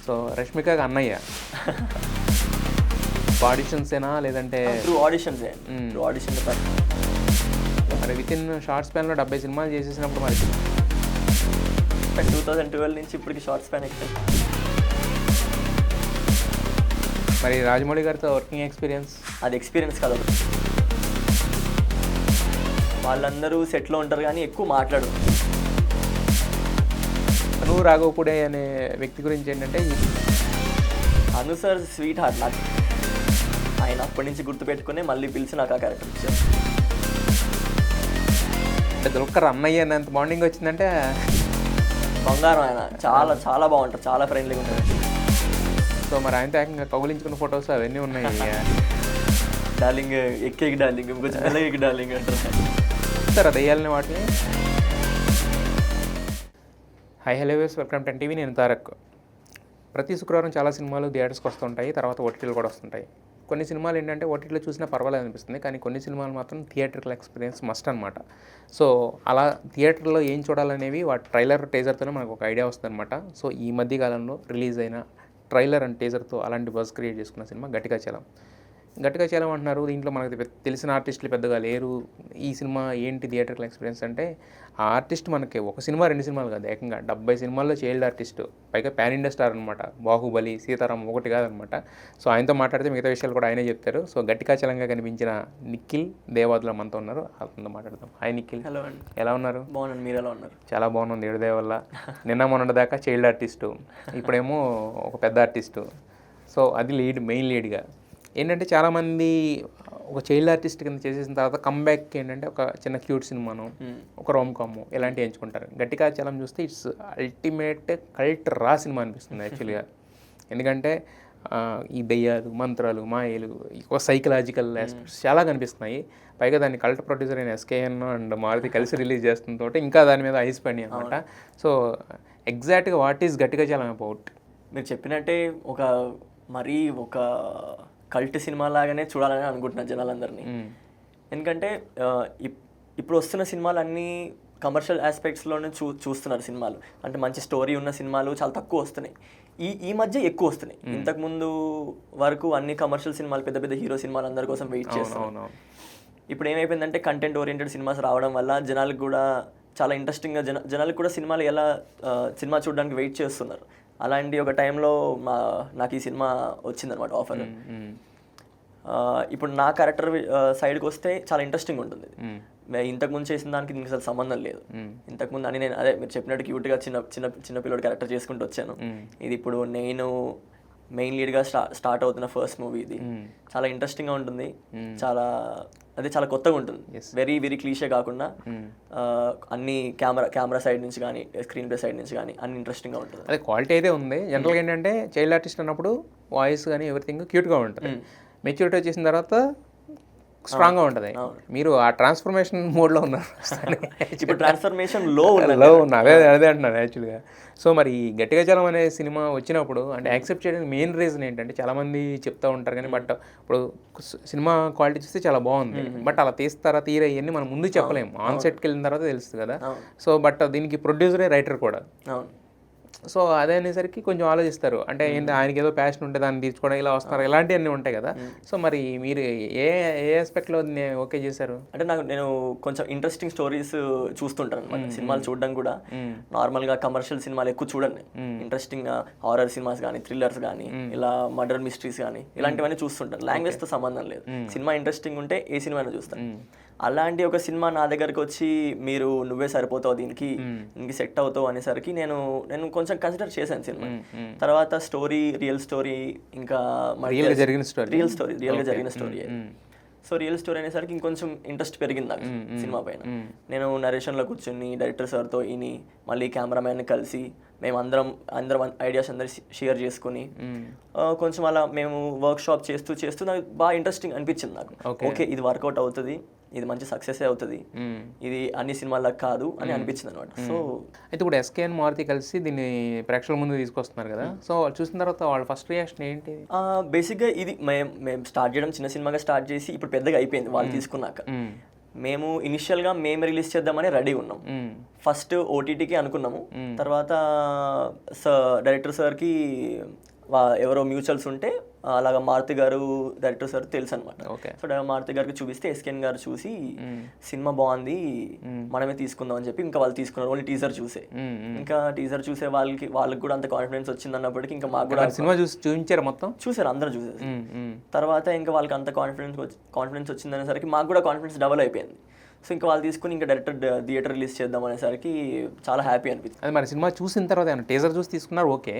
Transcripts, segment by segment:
So రష్మికకి అన్నయ్య ఆడిషన్సేనా లేదంటే through auditions through audition మరి విత్ ఇన్ షార్ట్ స్పాన్లో 70 సినిమాలు చేసేసినప్పుడు మరి 2012 నుంచి ఇప్పటికి షార్ట్ స్పాన్ ఎక్కువ. మరి రాజమౌళి గారితో వర్కింగ్ ఎక్స్పీరియన్స్? అది ఎక్స్పీరియన్స్ కాదు, వాళ్ళందరూ సెట్లో ఉంటారు కానీ ఎక్కువ మాట్లాడరు. నువ్వు రాఘవపూడే అనే వ్యక్తి గురించి ఏంటంటే అను సార్ స్వీట్ హార్ట్. నాకు ఆయన అప్పటి నుంచి గుర్తుపెట్టుకుని మళ్ళీ పిలిచి నాకు ఆ క్యారెక్టర్ ఇచ్చారు. అంటే దుల్కర్ అన్నయ్య అనేంత బాండింగ్ వచ్చిందంటే బంగారం. ఆయన చాలా చాలా బాగుంటారు, చాలా ఫ్రెండ్లీగా ఉంటారు. సో మరి ఆయనతో ఏకంగా కౌగులించుకున్న ఫొటోస్ అవన్నీ ఉన్నాయి. డార్లింగ్ ఎక్కేకి డార్లింగ్, కొంచెం మెల్లకి డార్లింగ్ అంటారు సార్. అది వేయాలని వాటిని. High hello viewers, welcome to TV. నేను తారక్. ప్రతి శుక్రవారం చాలా సినిమాలు థియేటర్స్కి వస్తుంటాయి, తర్వాత ఓటీటీలు కూడా వస్తుంటాయి. కొన్ని సినిమాలు ఏంటంటే ఓటీటీలో చూసినా పర్వాలేదు అనిపిస్తుంది, కానీ కొన్ని సినిమాలు మాత్రం థియేటర్కల్ ఎక్స్పీరియన్స్ మస్ట్ అనమాట. సో అలా థియేటర్లో ఏం చూడాలనేవి వాటి ట్రైలర్ టీజర్తోనే మనకు ఒక ఐడియా వస్తుంది అనమాట. సో ఈ మధ్యకాలంలో రిలీజ్ అయిన ట్రైలర్ అండ్ టీజర్తో అలాంటి బజ్ క్రియేట్ చేసుకున్న సినిమా గట్టిగా చలం. గట్టిగా చలం అంటున్నారు. దీంట్లో మనకు తెలిసిన ఆర్టిస్టులు పెద్దగా లేరు. ఈ సినిమా ఏంటి థియేటర్కల్ ఎక్స్పీరియన్స్ అంటే, ఆ ఆర్టిస్ట్ మనకి ఒక సినిమా 2 సినిమాలు కాదు, ఏకంగా 70 సినిమాల్లో చైల్డ్ ఆర్టిస్ట్, పైగా ప్యాన్ ఇండియా స్టార్ అనమాట. బాహుబలి, సీతారాం ఒకటి కాదనమాట. సో ఆయనతో మాట్లాడితే మిగతా విషయాలు కూడా ఆయనే చెప్తారు. సో గట్టిగా చలంగా కనిపించిన నిఖిల్ దేవాదుల మనతో ఉన్నారు, వాళ్ళతో మాట్లాడదాం. హాయ్ నిఖిల్. హలో అండి. ఎలా ఉన్నారు? బాగున్నాను, మీరు ఎలా ఉన్నారు? చాలా బాగున్నాను దేవుడి దయ వల్ల. నిన్న మొన్నటి దాకా చైల్డ్ ఆర్టిస్టు, ఇప్పుడేమో ఒక పెద్ద ఆర్టిస్టు. సో అది మెయిన్ లీడ్గా ఏంటంటే చాలామంది ఒక చైల్డ్ ఆర్టిస్ట్ కింద చేసేసిన తర్వాత కమ్బ్యాక్ ఏంటంటే ఒక చిన్న క్యూట్ సినిమాను, ఒక రోమ్ కామ్ ఇలాంటివి ఎంచుకుంటారు. గట్టిగా చలం చూస్తే ఇట్స్ అల్టిమేట్ కల్ట్ రా సినిమా అనిపిస్తుంది యాక్చువల్గా. ఎందుకంటే ఈ దయ్యాలు, మంత్రాలు, మాయలు, ఒక సైకలాజికల్ ఆస్పెక్ట్స్ చాలా కనిపిస్తున్నాయి. పైగా దాన్ని కల్ట్ ప్రొడ్యూసర్ అయిన ఎస్కేఎన్ అండ్ మారుతి కలిసి రిలీజ్ చేస్తుంతో ఇంకా దాని మీద ఐస్ పడి అనమాట. సో ఎగ్జాక్ట్గా వాట్ ఈస్ గట్టిగా చలం అబౌట్? మీరు చెప్పినట్టే ఒక కల్ట్ సినిమా లాగానే చూడాలని అనుకుంటున్నారు జనాలందరినీ. ఎందుకంటే ఇప్పుడు వస్తున్న సినిమాలు అన్నీ కమర్షియల్ ఆస్పెక్ట్స్లోనే చూస్తున్నారు సినిమాలు. అంటే మంచి స్టోరీ ఉన్న సినిమాలు చాలా తక్కువ వస్తున్నాయి, ఈ మధ్య ఎక్కువ వస్తున్నాయి. ఇంతకుముందు వరకు అన్ని కమర్షియల్ సినిమాలు, పెద్ద పెద్ద హీరో సినిమాలు అందరి కోసం వెయిట్ చేస్తున్నాం. ఇప్పుడు ఏమైపోయిందంటే కంటెంట్ ఓరియంటెడ్ సినిమాస్ రావడం వల్ల జనాలకు కూడా చాలా ఇంట్రెస్టింగ్గా జనాలకు కూడా సినిమా చూడడానికి వెయిట్ చేస్తున్నారు. అలాంటి ఒక టైంలో నాకు ఈ సినిమా వచ్చిందనమాట ఆఫర్. ఇప్పుడు నా క్యారెక్టర్ సైడ్కి వస్తే చాలా ఇంట్రెస్టింగ్ ఉంటుంది. ఇంతకుముందు చేసిన దానికి దీనికి అసలు సంబంధం లేదు. ఇంతకుముందు అని నేను అదే మీరు చెప్పినట్టు క్యూట్గా చిన్న పిల్లడి క్యారెక్టర్ చేసుకుంటూ వచ్చాను. ఇది ఇప్పుడు నేను మెయిన్ లీడ్గా స్టార్ట్ అవుతున్న ఫస్ట్ మూవీ. ఇది చాలా ఇంట్రెస్టింగ్గా ఉంటుంది, చాలా కొత్తగా ఉంటుంది. వెరీ వెరీ క్లీషే కాకుండా అన్ని కెమెరా సైడ్ నుంచి కానీ స్క్రీన్ ప్లే సైడ్ నుంచి కానీ అన్ని ఇంట్రెస్టింగ్గా ఉంటుంది. అదే క్వాలిటీ అయితే ఉంది. జనరల్గా ఏంటంటే చైల్డ్ ఆర్టిస్ట్ అన్నప్పుడు వాయిస్ కానీ ఎవ్రీథింగ్ క్యూట్గా ఉంటుంది. మెచ్యూరిటీ వచ్చేసిన తర్వాత స్ట్రాంగ్గా ఉంటుంది. మీరు ఆ ట్రాన్స్ఫర్మేషన్ మోడ్లో ఉన్నారు. ఇప్పుడు ట్రాన్స్ఫర్మేషన్ లో అదే అంటున్నారు యాక్చువల్గా. సో మరి గట్టిగా చలం అనే సినిమా వచ్చినప్పుడు అంటే యాక్సెప్ట్ చేయడానికి మెయిన్ రీజన్ ఏంటంటే, చాలామంది చెప్తూ ఉంటారు కానీ బట్ ఇప్పుడు సినిమా క్వాలిటీ చూస్తే చాలా బాగుంది, బట్ అలా తీస్తారా తీరా ఇవన్నీ మనం ముందు చెప్పలేము, ఆన్ సెట్కి వెళ్ళిన తర్వాత తెలుస్తుంది కదా. సో బట్ దీనికి ప్రొడ్యూసరే రైటర్ కూడా. సో అదే అనేసరికి కొంచెం ఆలోచిస్తారు. అంటే ఏంటి, ఆయనకి ఏదో ప్యాషన్ ఉంటే దాన్ని తీర్చుకోవడం, ఇలా వస్తున్నారు, ఇలాంటివన్నీ ఉంటాయి కదా. సో మరి మీరు ఏ ఆస్పెక్ట్లో ఓకే చేశారు? అంటే నేను కొంచెం ఇంట్రెస్టింగ్ స్టోరీస్ చూస్తుంటాను అనమాట. సినిమాలు చూడడం కూడా నార్మల్గా కమర్షియల్ సినిమాలు ఎక్కువ చూడండి. ఇంట్రెస్టింగ్గా హారర్ సినిమాస్ కానీ, థ్రిల్లర్స్ కానీ, ఇలా మర్డర్ మిస్టరీస్ కానీ ఇలాంటివన్నీ చూస్తుంటాను. లాంగ్వేజ్తో సంబంధం లేదు, సినిమా ఇంట్రెస్టింగ్ ఉంటే ఏ సినిమా చూస్తాను. అలాంటి ఒక సినిమా నా దగ్గరకు వచ్చి మీరు నువ్వే సరిపోతావు దీనికి సెట్ అవుతావు అనేసరికి నేను కొంచెం కన్సిడర్ చేశాను సినిమా. తర్వాత రియల్ స్టోరీ, ఇంకా రియల్గా జరిగిన స్టోరీ. సో రియల్ స్టోరీ అనేసరికి ఇంకొంచెం ఇంట్రెస్ట్ పెరిగింది నాకు సినిమా పైన. నేను నరేషన్లో కూర్చొని డైరెక్టర్ సార్తో మళ్ళీ కెమెరామ్యాన్ని కలిసి మేము అందరం ఐడియాస్ అందరు షేర్ చేసుకుని కొంచెం అలా మేము వర్క్ షాప్ చేస్తూ నాకు బాగా ఇంట్రెస్టింగ్ అనిపించింది. నాకు ఓకే ఇది వర్కౌట్ అవుతుంది, ఇది మంచి సక్సెస్ అవుతుంది, ఇది అన్ని సినిమాలకు కాదు అని అనిపించింది అనమాట. సో అయితే ఇప్పుడు ఎస్కేఎన్ మారుతి కలిసి దీన్ని ప్రేక్షకుల ముందు తీసుకొస్తున్నారు కదా. సో వాళ్ళు చూసిన తర్వాత వాళ్ళ ఫస్ట్ రియాక్షన్ ఏంటి? బేసిక్గా ఇది మేము స్టార్ట్ చేయడం చిన్న సినిమాగా స్టార్ట్ చేసి ఇప్పుడు పెద్దగా అయిపోయింది వాళ్ళు తీసుకున్నాక. మేము ఇనిషియల్గా మేము రిలీజ్ చేద్దామని రెడీ ఉన్నాం. ఫస్ట్ ఓటీటీకి అనుకున్నాము, తర్వాత డైరెక్టర్ సార్కి ఎవరో మ్యూచువల్స్ ఉంటే అలాగా మారుతి గారు డైరెక్టర్ సార్ తెలుసు అనమాట. సో మారుతి గారికి చూపిస్తే ఎస్కేన్ గారు చూసి సినిమా బాగుంది మనమే తీసుకుందాం అని చెప్పి ఇంకా వాళ్ళు తీసుకున్నారు. ఓన్లీ టీజర్ చూసే, ఇంకా టీజర్ చూసే వాళ్ళకి కూడా అంత కాన్ఫిడెన్స్ వచ్చింది అన్నప్పటికీ ఇంకా మాకు కూడా సినిమా చూపించారు, మొత్తం చూసారు, అందరూ చూసారు. తర్వాత ఇంకా వాళ్ళకి అంత కాన్ఫిడెన్స్ వచ్చిందనేసరికి మాకు కూడా కాన్ఫిడెన్స్ డబుల్ అయిపోయింది. సో ఇంకా వాళ్ళు తీసుకుని ఇంకా డైరెక్టర్ థియేటర్ రిలీజ్ చేద్దాం అనేసరికి చాలా హ్యాపీ అనిపించింది. అది మరి సినిమా చూసిన తర్వాత టీజర్ చూసి తీసుకున్నారు ఓకే,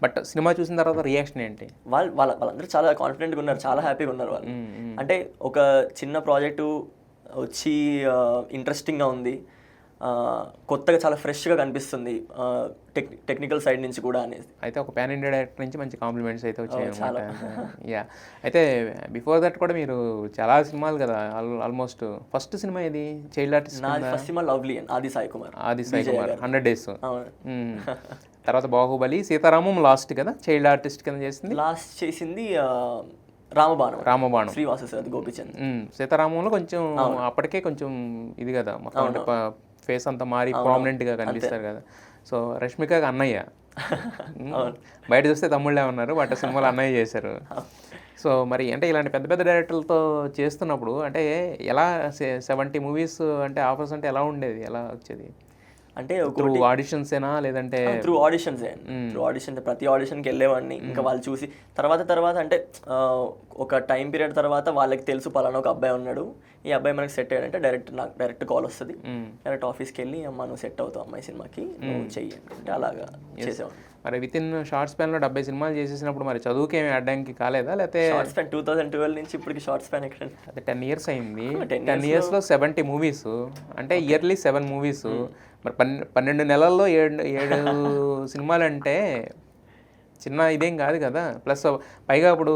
బట్ సినిమా చూసిన తర్వాత రియాక్షన్ ఏంటి? వాళ్ళందరూ చాలా కాన్ఫిడెంట్గా ఉన్నారు, చాలా హ్యాపీగా ఉన్నారు వాళ్ళు. అంటే ఒక చిన్న ప్రాజెక్టు వచ్చి ఇంట్రెస్టింగ్గా ఉంది, కొత్తగా చాలా ఫ్రెష్గా కనిపిస్తుంది టెక్నికల్ సైడ్ నుంచి కూడా అనేది. అయితే ఒక పాన్ ఇండియా డైరెక్టర్ నుంచి మంచి కాంప్లిమెంట్స్ అయితే వచ్చాయి అన్నమాట. యా, అయితే బిఫోర్ దట్ కూడా మీరు చాలా సినిమాలు కదా, ఆల్మోస్ట్ ఫస్ట్ సినిమా ఇది child artist. First cinema lovely ఆది సాయి కుమార్ 100 days. తర్వాత బాహుబలి, సీతారామం లాస్ట్ కదా చైల్డ్ ఆర్టిస్ట్ కింద చేసింది. లాస్ట్ చేసింది రామబాణం శ్రీవాసు సార్ గోపిచంద్. సీతారామంలో కొంచెం అప్పటికే కొంచెం ఇది కదా, మొత్తం ఫేస్ అంతా మారి ప్రామినెంట్ గా కనిపిస్తారు కదా. సో రష్మిక అన్నయ్య, బయట చూస్తే తమ్ముళ్ళే ఉన్నారు, బట్ సినిమాలో అన్నయ్య చేశారు. సో మరి అంటే ఇలాంటి పెద్ద పెద్ద డైరెక్టర్లతో చేస్తున్నప్పుడు అంటే ఎలా 70 movies అంటే ఆఫర్స్ అంటే ఎలా ఉండేది, ఎలా వచ్చేది? అంటే త్రూ ఆడిషన్స్ ఏనా లేదంటే త్రూ ఆడిషన్స్? త్రూ ఆడిషన్, ప్రతి ఆడిషన్కి వెళ్ళేవాడిని. ఇంకా వాళ్ళు చూసి తర్వాత అంటే ఒక టైం పీరియడ్ తర్వాత వాళ్ళకి తెలుసు పలానా ఒక అబ్బాయి ఉన్నాడు, ఈ అబ్బాయి మనకి సెట్ అయ్యాడంటే నాకు డైరెక్ట్ కాల్ వస్తుంది, డైరెక్ట్ ఆఫీస్కి వెళ్ళి అమ్మ నువ్వు సెట్ అవుతావు అమ్మాయి సినిమాకి, నువ్వు చెయ్యి అంటే అలాగా చేసేవాడిని. మరి విత్ ఇన్ షార్ట్ స్పాన్లో 70 సినిమాలు చేసేసినప్పుడు మరి చదువుకి ఏమి అడ్డానికి కాలేదా? లేకపోతే షార్ట్ స్పాన్ 2012 నుంచి ఇప్పటికి షార్ట్ స్పాన్ ఎక్కడ? అదే 10 years అయింది. 10 yearsలో 70 movies అంటే ఇయర్లీ 7 movies. మరి 12 నెలల్లో 7 సినిమాలు అంటే చిన్న ఇదేం కాదు కదా. ప్లస్ పైగా ఇప్పుడు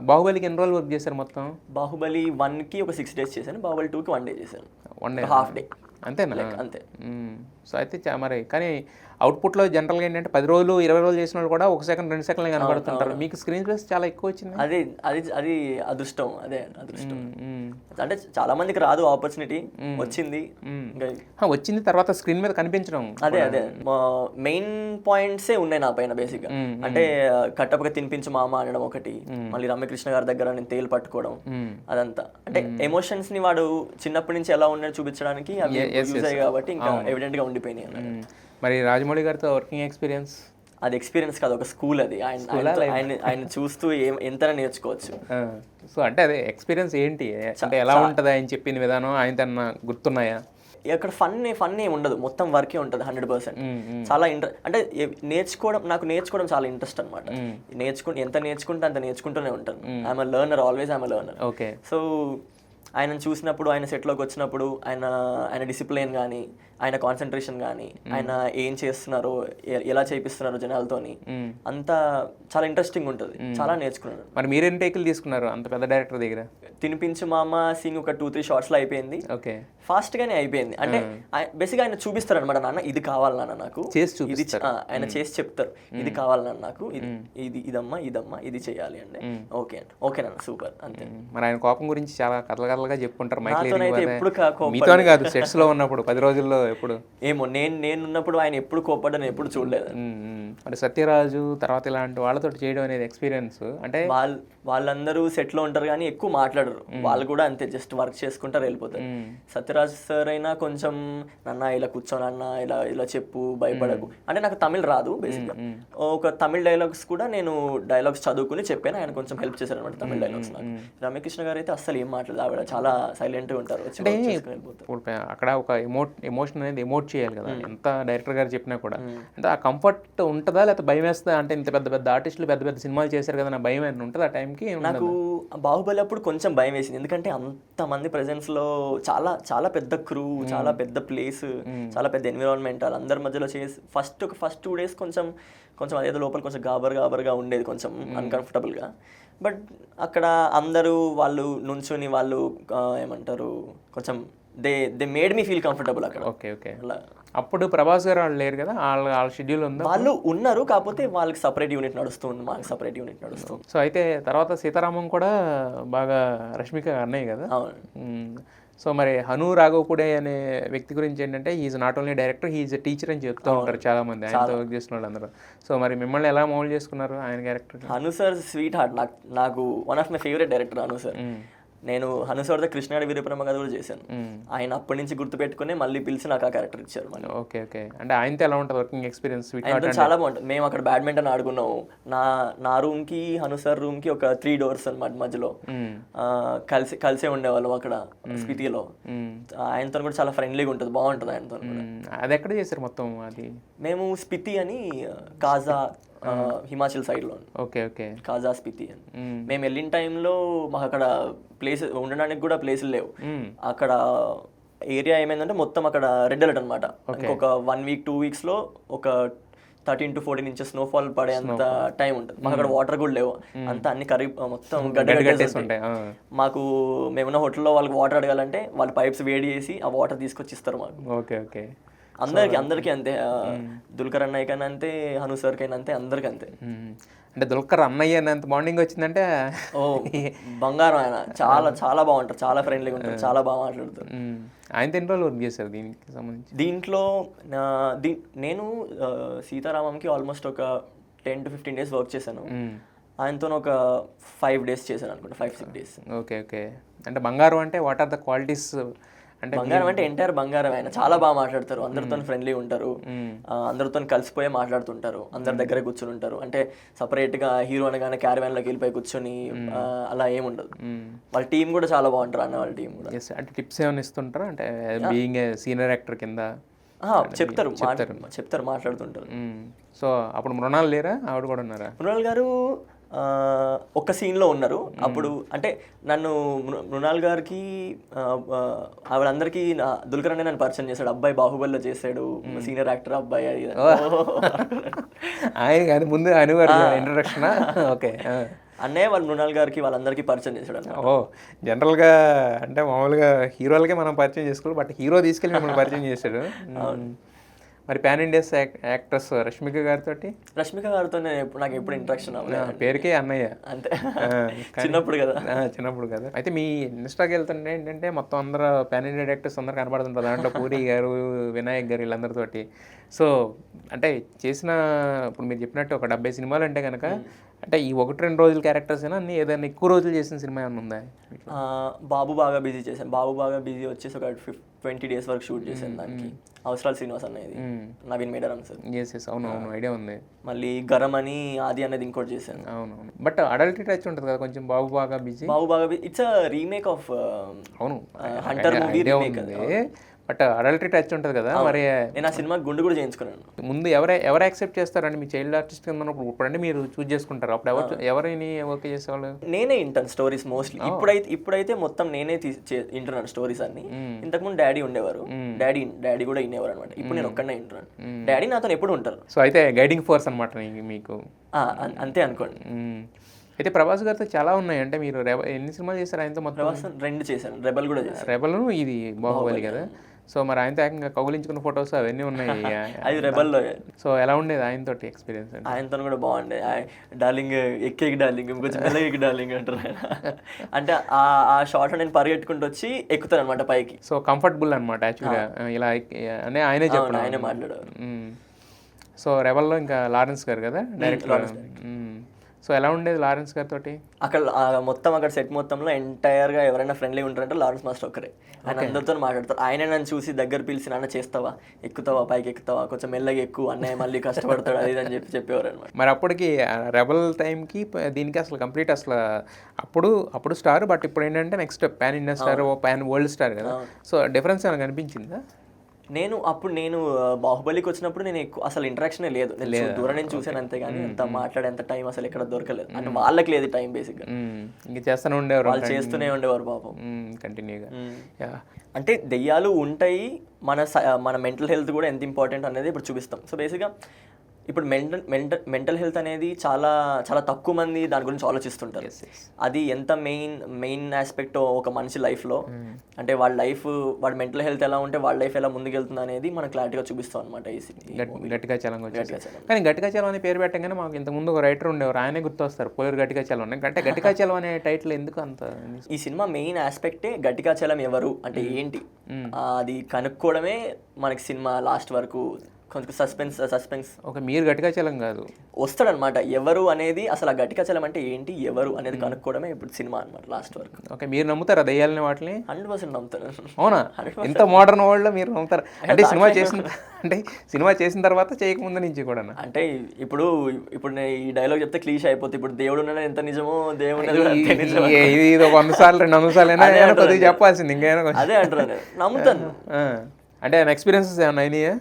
బాహుబలికి ఎన్ని రోజులు వర్క్ చేశారు మొత్తం? బాహుబలి 1కి ఒక 6 days చేశాను, బాహుబలి 2కి 1 day చేశాను, 1 day హాఫ్ డే అంతేనా? అంతే. సో అయితే మరి కానీ అవుట్పుట్లో జనరల్గా ఏంటంటే 10 రోజులు 20 రోజులు చేసిన వాళ్ళు కూడా 1 సెకండ్ 2 సెకండ్లు కనబడుతుంటారు. మీకు స్క్రీన్ స్పేస్ చాలా ఎక్కువ వచ్చింది. అది అదృష్టం. అంటే చాలా మందికి రాదు ఆపర్చునిటీ, వచ్చింది తర్వాత స్క్రీన్ మీద కనిపించడం. అదే మెయిన్ పాయింట్సే ఉన్నాయి నా పైన బేసిక్గా. అంటే కట్టపక తినిపించు మామ అనడం ఒకటి, మళ్ళీ రమ్యకృష్ణ గారి దగ్గర నేను తేలు పట్టుకోవడం, అదంతా అంటే ఎమోషన్స్ ని వాడు చిన్నప్పటి నుంచి ఎలా ఉన్నాయో చూపించడానికి అవి యూజ్ అయ్యాయి కాబట్టి ఇంకా ఎవిడెంట్ గా ఉండిపోయినాయి. మరి రాజమౌళి గారితో వర్కింగ్ ఎక్స్పీరియన్స్? అది ఎక్స్పీరియన్స్ కాదు, ఒక స్కూల్. అది ఆయన చూస్తూ ఎంత నేర్చుకోవచ్చు. సో అంటే అదే ఎక్స్పీరియన్స్ ఏంటి అంటే ఎలా ఉంటుంది ఆయన చెప్పిన విధానం, ఆయన తన గుర్తున్నాయా? అక్కడ ఫన్ ఏమి ఉండదు, మొత్తం వర్కే ఉంటుంది 100%. చాలా అంటే నాకు నేర్చుకోవడం చాలా ఇంట్రెస్ట్ అనమాట. ఎంత నేర్చుకుంటే అంత నేర్చుకుంటూనే ఉంటాను. I'm learner, always I'm learner. Okay. So ఆయనను చూసినప్పుడు, ఆయన సెట్లోకి వచ్చినప్పుడు ఆయన డిసిప్లిన్ కానీ, ఆయన కాన్సన్ట్రేషన్ కానీ, ఆయన ఏం చేస్తున్నారో, ఎలా చేపిస్తున్నారో జనాలతోని, అంతా చాలా ఇంట్రెస్టింగ్ ఉంటుంది. చాలా నేర్చుకున్నాను. మరి మీరేం టేకులు తీసుకున్నారు అంత పెద్ద డైరెక్టర్ దగ్గర? తినిపించు మామ సీన్ ఒక 2-3 షార్ట్స్లో అయిపోయింది. ఓకే, ఫాస్ట్ గానే అయిపోయింది. అంటే బేసిక్గా ఆయన చూపిస్తారు అనమాట, నాన్న ఇది కావాలి నాన్న నాకు, ఇది ఆయన చేసి చెప్తారు, ఇది కావాలి నాన్న నాకు, ఇదమ్మా ఇది చేయాలి అంటే ఓకే నాన్న సూపర్ అంతే. మరి ఆయన కోపం గురించి చాలా కథలుగా చెప్పుకుంటారు. మీతోనే కాదు, సెట్స్ లో ఉన్నప్పుడు 10 రోజుల్లో ఎప్పుడు ఏమో నేను ఉన్నప్పుడు ఆయన ఎప్పుడు కోపడ్డా నేను ఎప్పుడు చూడలేదు. అంటే సత్యరాజు తర్వాత ఇలాంటి వాళ్ళతో చేయడం అనేది ఎక్స్పీరియన్స్. అంటే వాళ్ళందరూ సెట్ లో ఉంటారు కానీ ఎక్కువ మాట్లాడరు, వాళ్ళు కూడా అంతే, జస్ట్ వర్క్ చేసుకుంటారు వెళ్ళిపోతారు. సత్యరాజ్ సార్ అయినా కొంచెం నాన్న ఇలా కూర్చోను అన్న, ఇలా చెప్పు, భయపడకు అంటే. నాకు తమిళ్ రాదు బేసిక్గా, ఒక తమిళ్ డైలాగ్స్ కూడా నేను డైలాగ్స్ చదువుకుని చెప్పాను, ఆయన కొంచెం హెల్ప్ చేశారు అనమాట తమిళ డైలాగ్స్ నాకు. రమ్యకృష్ణ గారు అయితే అస్సలు ఏం మాట్లాడదు, ఆవిడ చాలా సైలెంట్ గా ఉంటారు. అక్కడ ఒక ఎమోషన్ అనేది ఎమోట్ చేయాలి కదా, ఎంత డైరెక్టర్ గారు చెప్పినా కూడా. అంటే ఆ కంఫర్ట్ ఉంటుందా లేకపోతే భయం వేస్తుందా? అంటే ఇంత పెద్ద ఆర్టిస్టులు పెద్ద సినిమాలు చేశారు కదా, నా భయం ఏమైనా ఉంటుంది ఆ టైంకి? నాకు బాహుబలి అప్పుడు కొంచెం భయం వేసింది, ఎందుకంటే అంతమంది ప్రెజెన్స్ లో చాలా చాలా పెద్ద క్రూ, చాలా పెద్ద ప్లేస్, చాలా పెద్ద ఎన్విరాన్మెంట్, వాళ్ళందరి మధ్యలో చేసి ఫస్ట్ 2 days కొంచెం అదేదో లోపల కొంచెం గాబర్గా ఉండేది, కొంచెం అన్కంఫర్టబుల్గా. బట్ అక్కడ అందరూ వాళ్ళు నుంచుని వాళ్ళు ఏమంటారు కొంచెం they made me feel comfortable అక్కడ. ఓకే. అప్పుడు ప్రభాస్ గారు వాళ్ళు లేరు కదా, వాళ్ళ షెడ్యూల్ ఉంది? వాళ్ళు ఉన్నారు, కాకపోతే వాళ్ళకి సపరేట్ యూనిట్ నడుస్తుంది, మాకు సపరేట్ యూనిట్ నడుస్తుంది. సో అయితే తర్వాత సీతారామం కూడా బాగా రష్మిక అన్నయ్య కదా. అవును. సో మరి హను రాఘవపుడే అనే వ్యక్తి గురించి ఏంటంటే is not only director, he's a teacher అని చెప్తూ ఉంటారు చాలా మంది ఆయనతో వర్క్ చేసిన వాళ్ళందరూ. సో మరి మిమ్మల్ని ఎలా మౌల్డ్ చేసుకున్నారు ఆయన character? Hanu sir sweetheart. నాకు one of my favourite director Hanu sir. నేను హను సార్తో కృష్ణాడి వీరప్రమ కథ కూడా చేశాను. ఆయన అప్పటి నుంచి గుర్తుపెట్టుకుని మళ్ళీ పిలిచి నాకు ఆ క్యారెక్టర్ ఇచ్చారు. Okay okay. అంటే ఆయనతో ఎలా ఉంటుంది వర్కింగ్ ఎక్స్పీరియన్స్? ఆయనతో చాలా బాగుంటుంది. మేము అక్కడ బ్యాడ్మింటన్ ఆడుకున్నాము. నా రూమ్కి హను సార్ రూమ్కి ఒక 3 doors అనమాట మధ్యలో. కలిసే ఉండేవాళ్ళం అక్కడ స్పితిలో. ఆయనతో కూడా చాలా ఫ్రెండ్లీగా ఉంటుంది, బాగుంటుంది ఆయనతో. అది ఎక్కడ చేశారు మొత్తం? అది మేము స్పితి అని కాజా హిమాచల్ సైడ్లో. Okay okay. కాజా స్పితి అని. మేము వెళ్ళిన టైంలో మాకు అక్కడ ప్లేస్ ఉండడానికి కూడా ప్లేసులు లేవు. అక్కడ ఏరియా ఏమైందంటే మొత్తం అక్కడ రెడ్ అలర్ట్ అనమాట. ఇంకొక 1 week 2 weeksలో ఒక 13 to 14 inches స్నోఫాల్ పడే అంత టైం ఉంటుంది. మాకు అక్కడ వాటర్ కూడా లేవు, అంతా అన్ని మొత్తం గడ్డగట్టేసి ఉంటాయి. మాకు మేమున్న హోటల్లో వాళ్ళకి వాటర్ అడగాలంటే వాళ్ళు పైప్స్ వేడి చేసి ఆ వాటర్ తీసుకొచ్చి ఇస్తారు మాకు. Okay okay. అందరికీ అంతే. దుల్కర్ అన్నయ్యకైనా అంతే, హను సార్కైనా అంతే, అందరికీ అంతే. అంటే దుల్కర్ అన్నయ్య అన్నంత బాండింగ్ వచ్చిందంటే ఓ బంగారం ఆయన. చాలా చాలా బాగుంటారు, చాలా ఫ్రెండ్లీగా ఉంటారు, చాలా బాగా మాట్లాడతారు. ఆయన ఎన్ని రోజులు వర్క్ చేశారు దీనికి సంబంధించి? దీంట్లో నేను సీతారామంకి ఆల్మోస్ట్ ఒక 10 to 15 days వర్క్ చేశాను. ఆయనతో ఒక 5 days చేశాను అనుకుంటా, 5-6 days. Okay okay. అంటే బంగారం అంటే వాట్ ఆర్ ద క్వాలిటీస్? అంటే బంగారం అంటే ఎంటైర్ బంగారం. ఆయన చాలా బాగా మాట్లాడతారు, అందరితో ఫ్రెండ్లీ ఉంటారు, అందరితో కలిసిపోయే మాట్లాడుతుంటారు, అందరి దగ్గర కూర్చొని ఉంటారు. అంటే సపరేట్గా హీరో అనగానే క్యారవాన్లోకి వెళ్ళిపోయి కూర్చొని అలా ఏముండదు. వాళ్ళ టీం కూడా చాలా బాగుంటారు అన్న, వాళ్ళ టీం కూడా. అంటే టిప్స్ ఏమైనా ఇస్తుంటారా? అంటే బీయింగ్ ఏ సీనియర్ యాక్టర్ కింద చెప్తారు మాట్లాడుతుంటారు. సో అప్పుడు మృణాల్ లేరా? ఆవిడ కూడా ఉన్నారా? మృణాల్ గారు ఒక్క సీన్లో ఉన్నారు. అప్పుడు అంటే నన్ను మృణాల్ గారికి ఆవిడందరికీ దుల్కర్ అనే నన్ను పరిచయం చేశాడు. అబ్బాయి బాహుబలిలో చేశాడు, సీనియర్ యాక్టర్ అబ్బాయి. ఆయన కాదు ముందు ఇంట్రడక్షన్. ఓకే. అన్నయ్య వాళ్ళు మృణాల్ గారికి వాళ్ళందరికీ పరిచయం చేశాడు. ఓ జనరల్గా అంటే మామూలుగా హీరోలకే మనం పరిచయం చేసుకోవాలి, బట్ హీరో తీసుకెళ్ళి మిమ్మల్ని పరిచయం చేశాడు. మరి పాన్ ఇండియస్ యాక్ట్రెస్ రష్మిక గారితో నాకు ఎప్పుడు ఇంట్రాక్షన్ అవ్వలేదు. పేరుకే అన్నయ్య అంతే, చిన్నప్పుడు కదా. అయితే మీ ఇన్స్టాకి వెళ్తుంటే ఏంటంటే మొత్తం అందరూ పాన్ ఇండియా యాక్టర్స్ అందరూ కనబడుతుంటారు దాంట్లో. పూరి గారు, వినాయక్ గారు, వీళ్ళందరితోటి. సో అంటే చేసిన ఇప్పుడు మీరు చెప్పినట్టు ఒక 70 సినిమాలు అంటే కనుక అంటే ఈ 1-2 రోజుల క్యారెక్టర్స్ అయినా అన్ని ఏదైనా ఎక్కువ రోజులు చేసిన సినిమా ఏమైనా ఉందా? బాబు బాగా బిజీ చేశాను. బాబు బాగా బిజీ వచ్చేసి ఒక 20 days వరకు షూట్ చేశాను. దానికి అవసరాలు శ్రీనివాస్ అనేది, నవీన్ మేడారం సార్. అవును ఐడియా ఉంది. మళ్ళీ గరం అని ఆది అనేది ఇంకోటి చేశాను. అవునవును. బట్ అడల్ట్ టచ్ ఉంటుంది కదా కొంచెం. బాబు బాగా busy it's a remake of అవును Hunter movie remake. But adultery touch ఉంటుంది కదా. మరి నేను ఆ సినిమా గుండు కూడా చేయించుకున్నాను. ముందు ఎవరు యాక్సెప్ట్ చేస్తారండి మీ చైల్డ్ ఆర్టిస్ట్ కింద ఉన్నప్పుడు? ఇప్పుడంటే మీరు చూస్ చేసుకుంటారు, అప్పుడు ఎవరిని ఓకే చేసేవాళ్ళు? నేనే వింటాను స్టోరీస్ మోస్ట్లీ. ఇప్పుడైతే మొత్తం నేనే వింటున్నాను స్టోరీస్ అన్ని. ఇంతకుముందు డాడీ ఉండేవారు, డాడీ కూడా వినేవారు అనమాట. ఇప్పుడు నేను ఒక్కడనే వింటున్నాను. డాడీ నాతో ఎప్పుడు ఉంటారు. సో అయితే గైడింగ్ ఫోర్స్ అనమాట మీకు. అంతే అనుకోండి. అయితే ప్రభాస్ గారితో చాలా ఉన్నాయి. అంటే మీరు ఎన్ని సినిమాలు చేశారు ఆయనతో? మొత్తం ప్రభాస్ 2 చేశాను. రెబల్ కూడా చేశాను. రెబల్ ఇది బాహుబలి కదా. సో మరి ఆయనతో ఏకంగా కౌగులించుకున్న ఫొటోస్ అవన్నీ ఉన్నాయి. అది రెబల్లో. సో ఎలా ఉండేది ఆయనతో ఎక్స్పీరియన్స్? ఆయనతో కూడా బాగుండే. డార్లింగ్ ఎక్కేకి డార్లింగ్, కొంచెం మెల్లగా డార్లింగ్ అంటారు. అంటే ఆ షార్ట్ నేను పరిగెట్టుకుంటూ వచ్చి ఎక్కుతాను అనమాట పైకి. సో కంఫర్టబుల్ అనమాట యాక్చువల్గా ఇలా అని ఆయనే చెప్పాడు, ఆయనే మాట్లాడారు. సో రెబల్లో ఇంకా లారెన్స్ గారు కదా డైరెక్టర్. సో ఎలా ఉండేది లారెన్స్ గారితో? అక్కడ మొత్తం అక్కడ సెట్ మొత్తంలో ఎంటైర్గా ఎవరైనా ఫ్రెండ్లీ ఉంటారంటే లారెన్స్ మాస్టర్ ఒక్కరే. ఆయన అందరితో మాట్లాడతారు. ఆయన నన్ను చూసి దగ్గర పిలిచి నాన్న చేస్తావా, ఎక్కుతావా, పైకి ఎక్కుతావా, కొంచెం మెల్లగా ఎక్కువ, అన్నయ్య మళ్ళీ కష్టపడతాడు అది అని చెప్పేవారు అనమాట. మరి అప్పటికి రెబల్ టైంకి దీనికి అసలు కంప్లీట్ అసలు అప్పుడు స్టార్, బట్ ఇప్పుడు ఏంటంటే next pan India star, pan world star కదా. సో డిఫరెన్స్ ఏమైనా కనిపించిందా? నేను బాహుబలికి వచ్చినప్పుడు నేను ఎక్కువ అసలు ఇంటరాక్షనే లేదు. నేను దూరం నుంచి చూసాను అంతే, కానీ అంత మాట్లాడేంత టైం అసలు ఎక్కడ దొరకలేదు. అంటే వాళ్ళకి లేదు టైం బేసిక్గా. ఇంకా చేస్తూనే ఉండేవారు, వాళ్ళు చేస్తూనే ఉండేవారు పాపం కంటిన్యూగా. అంటే దెయ్యాలు ఉంటాయి, మన మెంటల్ హెల్త్ కూడా ఎంత ఇంపార్టెంట్ అనేది ఇప్పుడు చూపిస్తాం. సో బేసిక్గా ఇప్పుడు మెంటల్ హెల్త్ అనేది చాలా చాలా తక్కువ మంది దాని గురించి ఆలోచిస్తుంటారు. అది ఎంత మెయిన్ ఆస్పెక్ట్ ఒక మనిషి లైఫ్లో, అంటే వాడి మెంటల్ హెల్త్ ఎలా ఉంటే వాళ్ళ లైఫ్ ఎలా ముందుకెళ్తుంది అనేది మనం క్లారిటీగా చూపిస్తాం అనమాట. గట్టిగా చలం కానీ గట్టిగా చలం అనే పేరు పెట్టగానే మాకు ఇంతకుముందు ఒక రైటర్ ఉండేవారు, ఆయనే గుర్తొస్తారు, పోలేరు గట్టిగా చలం అంటే గట్టిగా చలం అనే టైటిల్ ఎందుకు అంత? ఈ సినిమా మెయిన్ ఆస్పెక్టే గట్టిగా చలం ఎవరు అంటే ఏంటి అది కనుక్కోవడమే మనకి సినిమా లాస్ట్ వరకు కొంచెం సస్పెన్స్. ఓకే, మీరు గట్టిగా చలం కాదు, వస్తాడనమాట ఎవరు అనేది, అసలు ఆ గట్టిగా చలం అంటే ఏంటి ఎవరు అనేది కనుక్కోవడమే ఇప్పుడు సినిమా అనమాట లాస్ట్ వరకు. ఓకే, మీరు నమ్ముతారా దయ్యాలని వాటిని? 100% నమ్ముతాను. అవునా? ఇంత మోడర్న్ వరల్డ్లో మీరు నమ్ముతారు అంటే సినిమా చేసిన తర్వాత చేయకముందు నుంచి కూడా? అంటే ఇప్పుడు ఈ డైలాగ్ చెప్తే క్లీష్ అయిపోతుంది. ఇప్పుడు దేవుడు ఉన్నది ఎంత నిజమో దేవుడు ఇది 100 సార్లు 200 సార్లు కొద్దిగా చెప్పాల్సింది ఇంకేనా? అదే అంటున్నాను, నమ్ముతాను. అంటే ఎక్స్పీరియన్సెస్ ఏమన్నా అయినాయా?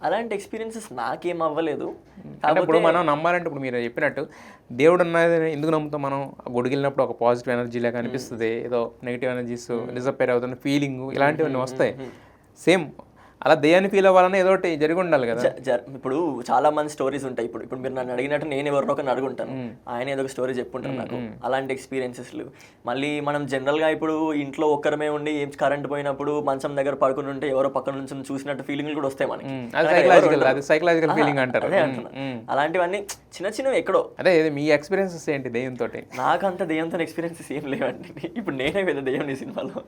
అలాంటి ఎక్స్పీరియన్సెస్ నాకేం అవ్వలేదు. అంటే ఇప్పుడు మనం నమ్మాలంటే ఇప్పుడు మీరు చెప్పినట్టు దేవుడు ఉన్నది ఎందుకు నమ్ముతాం మనం? గుడికి వెళ్ళినప్పుడు ఒక పాజిటివ్ ఎనర్జీ లాగా అనిపిస్తుంది, ఏదో నెగిటివ్ ఎనర్జీస్ డిసప్పేర్ అవుతున్న ఫీలింగ్ ఇలాంటివన్నీ వస్తాయి. సేమ్ అలా దయ్యాన్ని ఫీల్ అవ్వాలని ఏదో ఒకటి జరిగి ఉండాలి కదా. ఇప్పుడు చాలా మంది స్టోరీస్ ఉంటాయి. ఇప్పుడు మీరు నన్ను అడిగినట్టు నేను ఎవరినో ఒకరిని అడుగుంటాను, ఆయన ఏదో ఒక స్టోరీ చెప్పుంటాను నాకు. అలాంటి ఎక్స్పీరియన్సెస్లు మళ్ళీ మనం జనరల్గా ఇప్పుడు ఇంట్లో ఒక్కరమే ఉండి ఏం కరెంట్ పోయినప్పుడు మంచం దగ్గర పడుకుని ఉంటే ఎవరో పక్కన నుంచి చూసినట్టు ఫీలింగ్లు కూడా వస్తాయి మనకి. సైకలాజికల్ ఫీలింగ్ అంటారు. అలాంటివన్నీ చిన్నవి ఎక్కడో. అదే మీ ఎక్స్పీరియన్సెస్ ఏంటి దెయ్యంతో? నాకు అంత దెయ్యంతో ఎక్స్పీరియన్సెస్ ఏం లేవండి. ఇప్పుడు నేనే పెద్ద దెయ్యం ఈ సినిమాలో.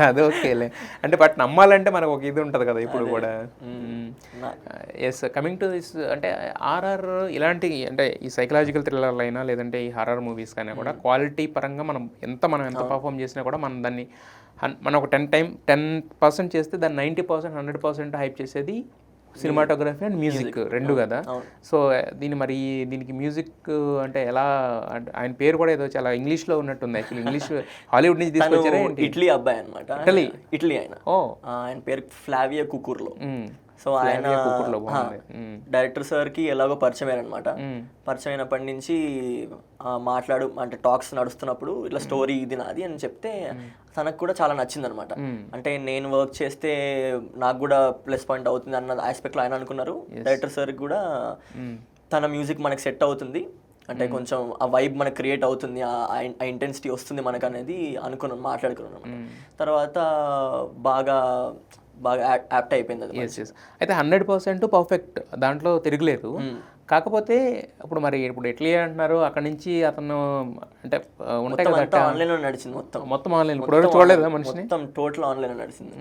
అదే ఓకేలే, అంటే బట్ నమ్మాలంటే మనకు ఒక ఇది ఉంటుంది కదా ఇప్పుడు కూడా. ఎస్, కమింగ్ టు దిస్, అంటే ఆర్ఆర్ ఇలాంటి అంటే ఈ సైకలాజికల్ థ్రిల్లర్లు అయినా లేదంటే ఈ హారర్ మూవీస్ కానీ కూడా క్వాలిటీ పరంగా మనం ఎంత పర్ఫామ్ చేసినా కూడా మనం దాన్ని మనం ఒక 10% చేస్తే దాన్ని 90% 100% హైప్ చేసేది సినిమాటోగ్రఫీ అండ్ మ్యూజిక్ రెండు కదా. సో దీనికి మ్యూజిక్ అంటే ఎలా, ఆయన పేరు కూడా ఏదో చాలా ఇంగ్లీష్లో ఉన్నట్టుంది. యాక్చువల్లీ ఇంగ్లీష్ హాలీవుడ్ నుంచి తీసుకొచ్చారా? ఇటలీ అబ్బాయి అనమాట. ఇటలీ ఆయన పేరు ఫ్లావియో కుకూర్లో. సో ఆయన డైరెక్టర్ సార్కి ఎలాగో పరిచయం అనమాట. పరిచయం అయినప్పటి నుంచి అంటే టాక్స్ నడుస్తున్నప్పుడు ఇట్లా స్టోరీ ఇది నాది అని చెప్తే తనకు కూడా చాలా నచ్చింది అనమాట. అంటే నేను వర్క్ చేస్తే నాకు కూడా ప్లస్ పాయింట్ అవుతుంది అన్న ఆస్పెక్ట్లో ఆయన అనుకున్నారు. డైరెక్టర్ సార్కి కూడా తన మ్యూజిక్ మనకి సెట్ అవుతుంది, అంటే కొంచెం ఆ వైబ్ మనకు క్రియేట్ అవుతుంది, ఆ ఇంటెన్సిటీ వస్తుంది మనకు అనేది మాట్లాడుకున్నాను. తర్వాత బాగా యాప్ట్ అయిపోయింది అది. అయితే 100% పర్ఫెక్ట్, దాంట్లో తిరగలేదు. కాకపోతే ఇప్పుడు ఎట్లా అంటున్నారు అక్కడ నుంచి అతను అంటే ఉంటాయి కదా ఆన్లైన్లో నడిచింది మొత్తం ఆన్లైన్. ఇప్పుడు చూడలేదా మనిషిని? మొత్తం టోటల్ ఆన్లైన్ నడిచింది.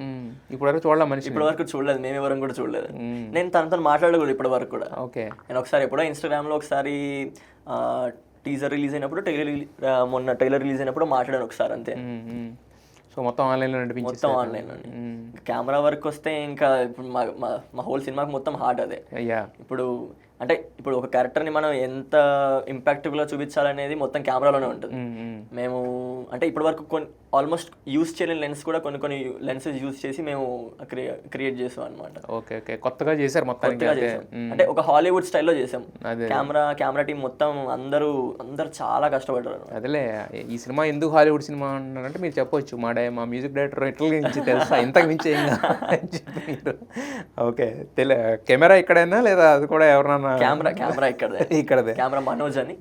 ఇప్పుడు చూడలే మనిషి? ఇప్పటి వరకు చూడలేదు, మేము ఎవరం కూడా చూడలేదు. నేను తనతో మాట్లాడకూడదు ఇప్పటి వరకు కూడా. ఓకే, నేను ఒకసారి ఎప్పుడో ఇన్స్టాగ్రామ్లో ఒకసారి టీజర్ రిలీజ్ అయినప్పుడు మొన్న ట్రైలర్ రిలీజ్ అయినప్పుడు మాట్లాడాను ఒకసారి అంతే. సో మొత్తం ఆన్లైన్లో నడిపించి మొత్తం ఆన్లైన్లో. కెమెరా వర్క్ వస్తే ఇంకా ఇప్పుడు మా హోల్ సినిమాకి మొత్తం హార్ట్ అదే. ఇప్పుడు ఒక క్యారెక్టర్ని మనం ఎంత ఇంపాక్టివ్గా చూపించాలనేది మొత్తం కెమెరాలోనే ఉంటుంది. మేము అంటే ఇప్పటి వరకు ఆల్మోస్ట్ యూస్ చేయలేని లెన్స్ కూడా కొన్ని లెన్సెస్ యూస్ చేసి మేము క్రియేట్ చేసాం అనమాట. ఓకే, కొత్తగా చేశారు మొత్తం. అంటే ఒక హాలీవుడ్ స్టైల్లో చేసాం. కెమెరా టీం మొత్తం అందరూ చాలా కష్టపడ్డారు. అదేలే, ఈ సినిమా ఎందుకు హాలీవుడ్ సినిమా అన్నారంటే మీరు చెప్పొచ్చు, మా మ్యూజిక్ డైరెక్టర్ ఎట్ల నుంచి తెలుసా, ఇంతకు మించి ఏం అని చెప్పి మీరు. ఓకే, కెమెరా ఇక్కడైనా లేదా అది కూడా ఎవరన్నా? కెమెరా ఇక్కడదే. కెమెరా మనోజ్ అని,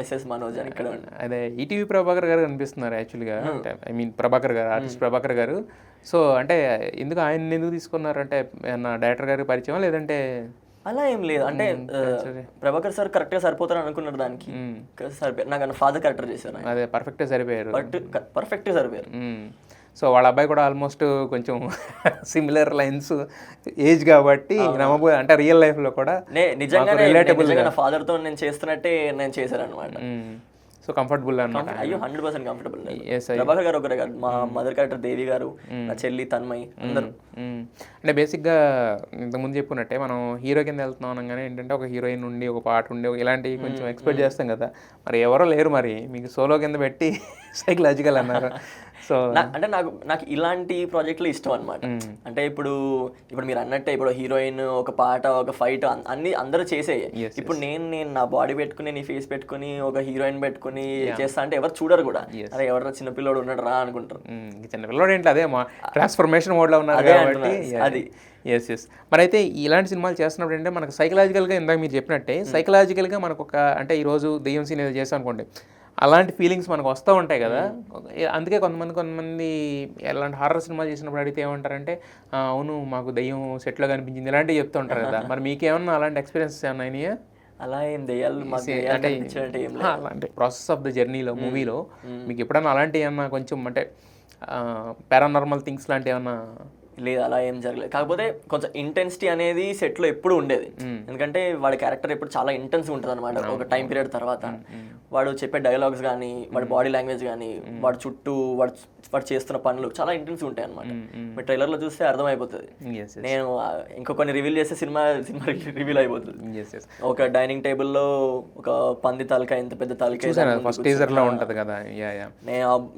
ఎస్ఎస్ మనోజ్ అని ఇక్కడ. అదే ఈటీవీ ప్రభాకర్ గారు కనిపిస్తున్నారు యాక్చువల్గా, ఐ మీన్ ప్రభాకర్ గారు, ఆర్టిస్ట్ ప్రభాకర్ గారు. సో అంటే ఆయన ఎందుకు తీసుకున్నారు అంటే డైరెక్టర్ గారికి పరిచయం లేదంటే? అలా ఏం లేదు, అంటే ప్రభాకర్ సార్ కరెక్ట్ గా సరిపోతారు అనుకున్నారు దానికి. నాకు ఫాదర్ క్యారెక్టర్ చేశారు, అదే పర్ఫెక్ట్గా సరిపోయారు. పర్ఫెక్ట్గా సరిపోయారు. సో వాళ్ళ అబ్బాయి కూడా ఆల్మోస్ట్ కొంచెం సిమిలర్ లైన్స్ ఏజ్ కాబట్టి అంటే రియల్ లైఫ్లో కూడా నిజంగా ఫాదర్తో నేను చేస్తున్నట్టే నేను చేశాను అనమాట. సో కంఫర్టబుల్ అనమాట. అయ్యో 100% కంఫర్టబుల్. ప్రభాకర్ గారు ఒకరే కాదు, మా మదర్ క్యారెక్టర్ దేవి గారు, నా చెల్లి తన్మయ్ అందరూ. అంటే బేసిక్గా ఇంతకుముందు చెప్పుకున్నట్టే మనం హీరో కింద వెళ్తున్నాం అనగానే ఏంటంటే ఒక హీరోయిన్ ఉండి ఒక పాట ఉండి ఇలాంటివి కొంచెం ఎక్స్పెక్ట్ చేస్తాం కదా. మరి ఎవరో లేరు, మరి మీకు సోలో కింద పెట్టి సైకలాజికల్ అన్నారు. సో అంటే నాకు ఇలాంటి ప్రాజెక్టులు ఇష్టం అనమాట. అంటే ఇప్పుడు మీరు అన్నట్టే ఇప్పుడు హీరోయిన్ ఒక పాట ఒక ఫైట్ అన్ని అందరూ చేసేయి. ఇప్పుడు నేను నా బాడీ పెట్టుకుని నీ ఫేస్ పెట్టుకుని ఒక హీరోయిన్ పెట్టుకుని చేస్తా అంటే ఎవరు చూడరు కూడా. అరే ఎవరు చిన్నపిల్లోడు ఉన్నాడు రా అనుకుంటారు. చిన్నపిల్లోడు ఏంటి అదే మా ట్రాన్స్ఫర్మేషన్ మోడ్లో ఉన్నారు కాబట్టి అది ఎస్ మరి అయితే ఇలాంటి సినిమాలు చేస్తున్నప్పుడు అంటే మనకు సైకలాజికల్గా ఇందాక మీరు చెప్పినట్టే సైకలాజికల్గా మనకు ఒక అంటే ఈరోజు దెయ్యం సీన్ ఏదో చేస్తాం అనుకోండి, అలాంటి ఫీలింగ్స్ మనకు వస్తూ ఉంటాయి కదా. అందుకే కొంతమంది ఎలాంటి హారర్ సినిమాలు చేసినప్పుడు అడిగితే ఏమంటారంటే అవును మాకు దెయ్యం సెట్లో కనిపించింది ఇలాంటివి చెప్తూ ఉంటారు కదా. మరి మీకేమన్నా అలాంటి ఎక్స్పీరియన్సెస్ ఏమన్నా అయినాయా? అలా ఏం దెయ్యాలు అలాంటి ప్రాసెస్ ఆఫ్ ద జర్నీలో మూవీలో మీకు ఎప్పుడన్నా అలాంటివి ఏమన్నా కొంచెం అంటే పారానార్మల్ థింగ్స్ లాంటివి ఏమన్నా? లేదు, అలా ఏం జరగలేదు. కాకపోతే కొంచెం ఇంటెన్సిటీ అనేది సెట్లో ఎప్పుడు ఉండేది. ఎందుకంటే వాడి క్యారెక్టర్ ఎప్పుడు చాలా ఇంటెన్స్గా ఉంటుంది అనమాట. ఒక టైం పీరియడ్ తర్వాత వాడు చెప్పే డైలాగ్స్ కానీ వాడి బాడీ లాంగ్వేజ్ కానీ వాడు చుట్టూ వాడు చేస్తున్న పనులు చాలా ఇంటెన్స్గా ఉంటాయి అనమాట. మీరు ట్రైలర్లో చూస్తే అర్థమైపోతుంది. నేను ఇంకో కొన్ని రివీల్ చేస్తే సినిమా రివీల్ అయిపోతుంది. ఒక డైనింగ్ టేబుల్లో ఒక పంది తలకాయ ఎంత పెద్ద తలకాయ ఉంటుంది కదా,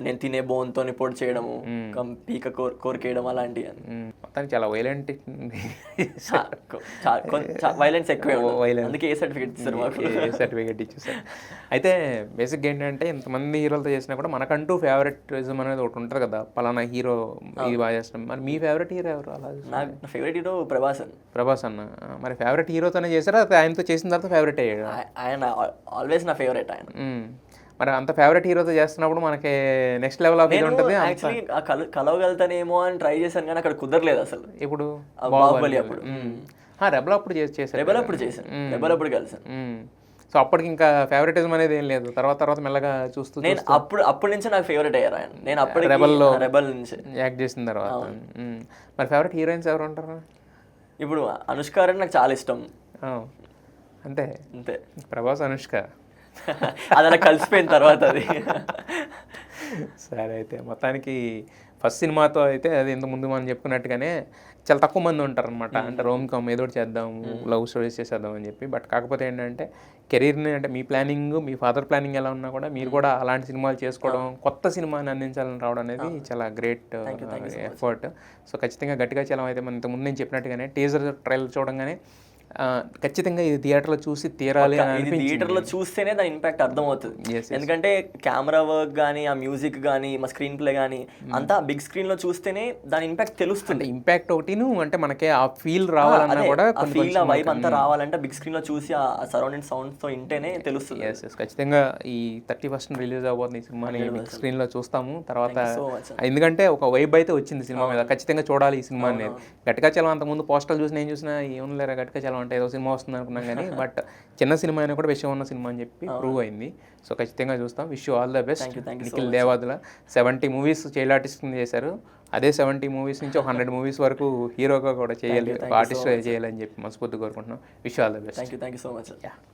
నేను తినే బోన్తో పొడి చేయడము, పీక కోరికేయడం అలాంటివి. మొత్తానికి చాలా వైలెంట్ వైలెన్స్ ఎక్కువ, అందుకే ఏ సర్టిఫికేట్ ఇచ్చేసారు. అయితే బేసిక్గా ఏంటంటే ఇంతమంది హీరోలతో చేసినా కూడా మనకంటూ ఫేవరెటిజం అనేది ఒకటి ఉంటుంది కదా, పలానా హీరో ఇది బాగా చేస్తాం. మరి మీ ఫేవరెట్ హీరో ఎవరు? అలా నా ఫేవరెట్ హీరో ప్రభాస్ అన్న. మరి ఫేవరెట్ హీరోతోనే చేశారా ఆయనతో చేసిన తర్వాత ఫేవరెట్ అయ్యాడు? ఆయన ఆల్వేస్ నా ఫేవరెట్ ఆయన. మరి అంత ఫేవరెట్ హీరోతో చేస్తున్నప్పుడు మనకి నెక్స్ట్ లెవెల్ ఆఫ్ ఇది ఉంటుంది. యాక్చువల్లీ కలవగలుగుతానేమో అని ట్రై చేశాను కానీ అక్కడ కుదరలేదు అసలు. ఇప్పుడు బాహుబలి అప్పుడు రెబల్ అప్పుడు చేశాను. రెబల్ అప్పుడు కలిసాను. సో అప్పటికి ఇంకా ఫేవరెటిజం అనేది ఏం లేదు. తర్వాత మెల్లగా చూస్తూ నేను అప్పటి నుంచి నాకు ఫేవరెట్ అయ్యారు ఆయన. నేను అప్పటి రెబల్ నుంచి యాక్ట్ చేసిన తర్వాత. మరి ఫేవరెట్ హీరోయిన్స్ ఎవరు ఉంటారు? ఇప్పుడు అనుష్క నాకు చాలా ఇష్టం. అంతే ప్రభాస్ అనుష్క అది అలా కలిసిపోయిన తర్వాత అది. సరే అయితే మొత్తానికి ఫస్ట్ సినిమాతో అయితే అది ఇంతకుముందు మనం చెప్పుకున్నట్టుగానే చాలా తక్కువ మంది ఉంటారు అనమాట. అంటే రోమ్ కామ్ ఏదో చేద్దాము, లవ్ స్టోరీస్ చేసేద్దాం అని చెప్పి. బట్ కాకపోతే ఏంటంటే కెరీర్ని అంటే మీ ప్లానింగ్ మీ ఫాదర్ ప్లానింగ్ ఎలా ఉన్నా కూడా మీరు కూడా అలాంటి సినిమాలు చేసుకోవడం, కొత్త సినిమాని అందించాలని రావడం అనేది చాలా గ్రేట్ ఎఫర్ట్. సో ఖచ్చితంగా గట్టిగా చలం అయితే మనం ఇంతకుముందు నేను చెప్పినట్టుగానే టీజర్ ట్రైలర్ చూడంగానే ఖచ్చితంగా ఇది థియేటర్లో చూసి తీరాలి. థియేటర్లో చూస్తేనే దాని ఇంపాక్ట్ అర్థమవుతుంది. ఎందుకంటే కెమెరా వర్క్ కానీ ఆ మ్యూజిక్ కానీ మా స్క్రీన్ ప్లే కానీ అంతా బిగ్ స్క్రీన్లో చూస్తేనే దాని ఇంపాక్ట్ తెలుస్తుంది. ఇంపాక్ట్ ఒకటి అంటే మనకి ఆ ఫీల్ రావాలన్నా కూడా ఫీల్ ఆ వైబ్ అంతా రావాలంటే బిగ్ స్క్రీన్లో చూసి ఆ సరౌండింగ్ సౌండ్స్తో వింటేనే తెలుస్తుంది. ఖచ్చితంగా ఈ 31st రిలీజ్ అవబోతుంది ఈ సినిమాని బిగ్ స్క్రీన్లో చూస్తాము. తర్వాత ఎందుకంటే ఒక వైబ్ అయితే వచ్చింది సినిమా మీద, ఖచ్చితంగా చూడాలి ఈ సినిమా అనేది. గట్టిగా చలం అంతకుముందు పోస్టర్లు చూసి నేను చూసినా ఏం లేరా గట్టిగా చలం అంటే ఏదో సినిమా వస్తుంది అనుకున్నాం కానీ బట్ చిన్న సినిమా అయినా కూడా విషయం ఉన్న సినిమా అని చెప్పి ప్రూవ్ అయింది. సో ఖచ్చితంగా చూస్తాం. Wish you all the best. Nikhil Devadula 70 movies child artist చేశారు. అదే 70 మూవీస్ నుంచి 100 మూవీస్ వరకు హీరోగా కూడా చేయాలి, ఆర్టిస్ట్ చేయాలని చెప్పి మనస్ఫూర్తిగా కోరుకుంటున్నాం. Wish you all the best. Thank you so much.